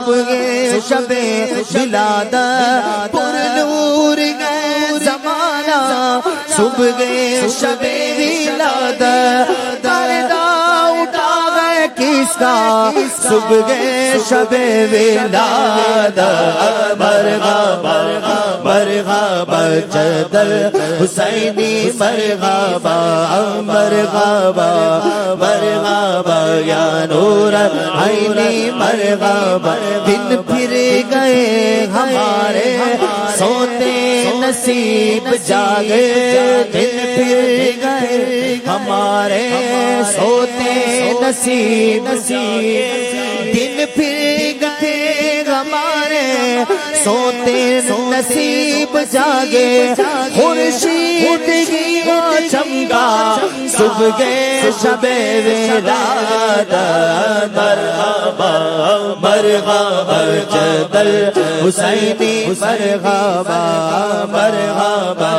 شب ولادت پر نور گئے زمانہ صبح شب ولادت پردہ اٹھا گئے کس کا صبح شب ولادت مرحبا مرحبا جد الحسینی مرحبا مرحبا مرحبا یا نور العینی مرحبا دن پھر گئے ہمارے سوتے نصیب جاگے دن پھر گئے ہمارے سوتے نصیب دن پھر گئے ہمارے سوتے نصیب جاگے خورشید کی وہ چمکا صبح شب ولادت مرحبا مرحبا جد الحسینی مرحبا مرحبا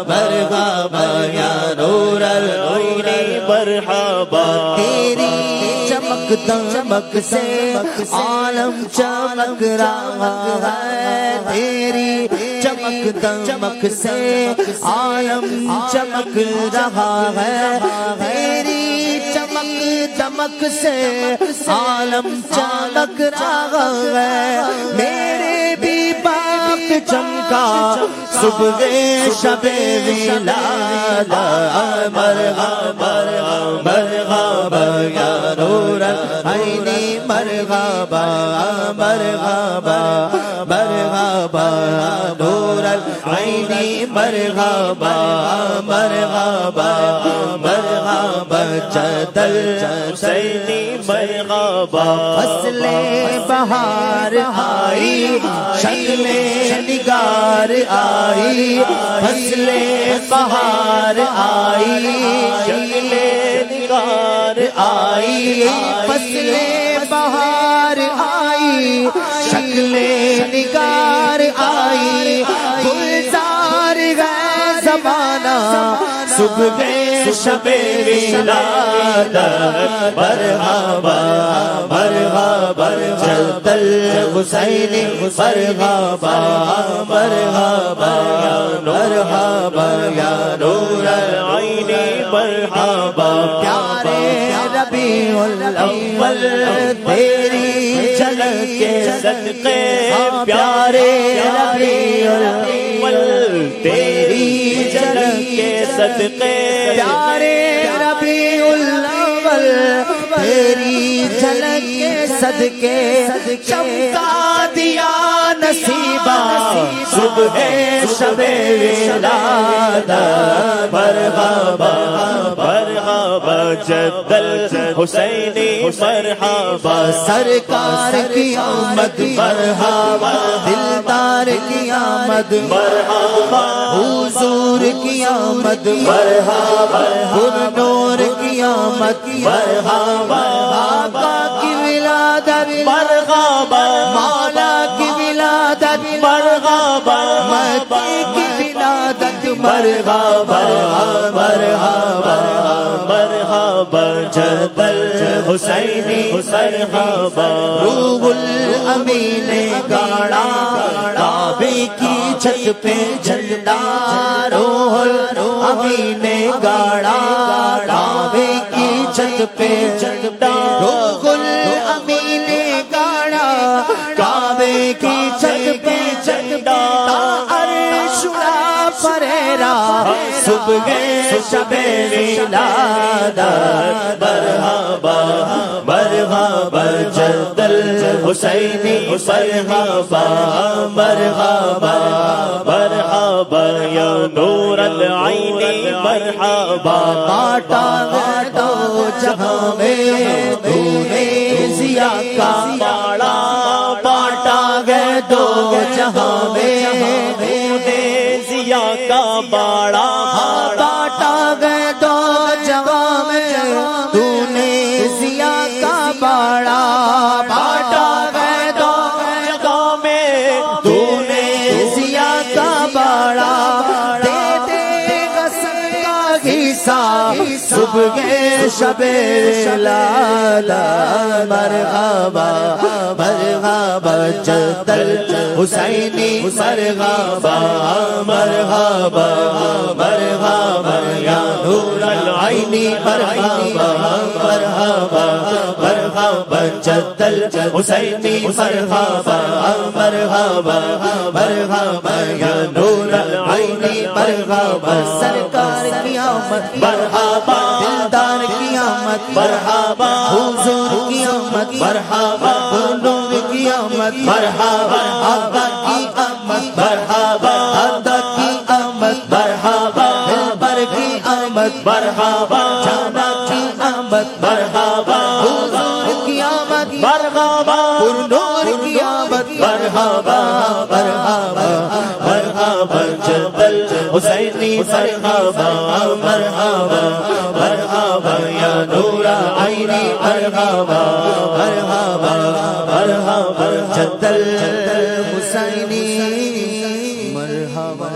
مرحبا یا نور العینی مرحبا تیری چمک دمک سے عالم چمک رہا ہے تیری چمک دمک سے عالم چمک رہا ہے تیری چمک دمک سے عالم چمک رہا ہے میرے بھی باپ چمکا صبح شب ولادت مرحبا مرحبا یا نور العینی مرحبا مرحبا مرحبا نور العینی مرحبا مرحبا مرحبا جد الحسینی مرحبا فصل بہار آئی شکل نگار آئی فصل بہار آئی شکل نگار آئی فصل بہار آئی شکل نگار آئی گلزار گئے زمانہ صبح شب ولادت مرحبا مرحبا جد الحسینی مرحبا مرحبا مرحبا یا نور العینی مرحبا پیارے ربیع الاول تیری جھلک کے صدقے پیارے ربیع الاول تیری جھلک کے صدقے پیارے ربیع الاول تیری جھلک کے صدقے چمکا دیا نصیبہ صبح شب ولادت مرحبا مرحبا جد الحسینی مرحبا سرکار کی آمد مرحبا دلدار کی آمد مرحبا حضور کی آمد مرحبا نور کی آمد مرحبا آقا کی ولادت مرحبا مولا کی ولادت مرحبا مکی کی ولادت مرحبا مرحبا مرحبا جد الحسینی مرحبا روح الامین گاڑا کعبے کی چھت پہ جھنڈا روح الامین گاڑا کعبے کی چھت پہ جھنڈا روح الامین گاڑا کعبے کی چھت پہ جھنڈا عرش اڑا پریرا صبح شب ولادت مرحبا مرحبا جد الحسینی مرحبا مرحبا مرحبا یا نور العینی مرحبا کاٹا ہے دو جہاں میں تو نے ضیا کا باڑا کاٹا ہے دو جہاں میں تو نے ضیا کا باڑا کاٹا گئے دو جہاں میں تو نے ضیا کا باڑا کاٹا گئے دو جہاں میں تو نے ضیا کا باڑا دے دے گا سن کا حصہ صبح شب ولادت مرحبا مرحبا جد الحسینی مرحبا مرحبا مرحبا یا نور العین مرحبا مرحبا مرحبا جد الحسینی مرحبا مرحبا مرحبا یا نور العین مرحبا سرکار کی آمد مرحبا دلدار کی آمد مرحبا حضور کی آمد مرحبا نور کی آمد مرحبا آقا کی آمد مرحبا دادا کی آمد مرحبا دلبر کی آمد مرحبا جانا کی آمد مرحبا حضور کی آمد مرحبا نور کی آمد مرحبا مرحبا مرحبا جد الحسینی مرحبا مرحبا مرحبا یا نور العین مرحبا مرحبا مرحبا جد الحسینی مرحبا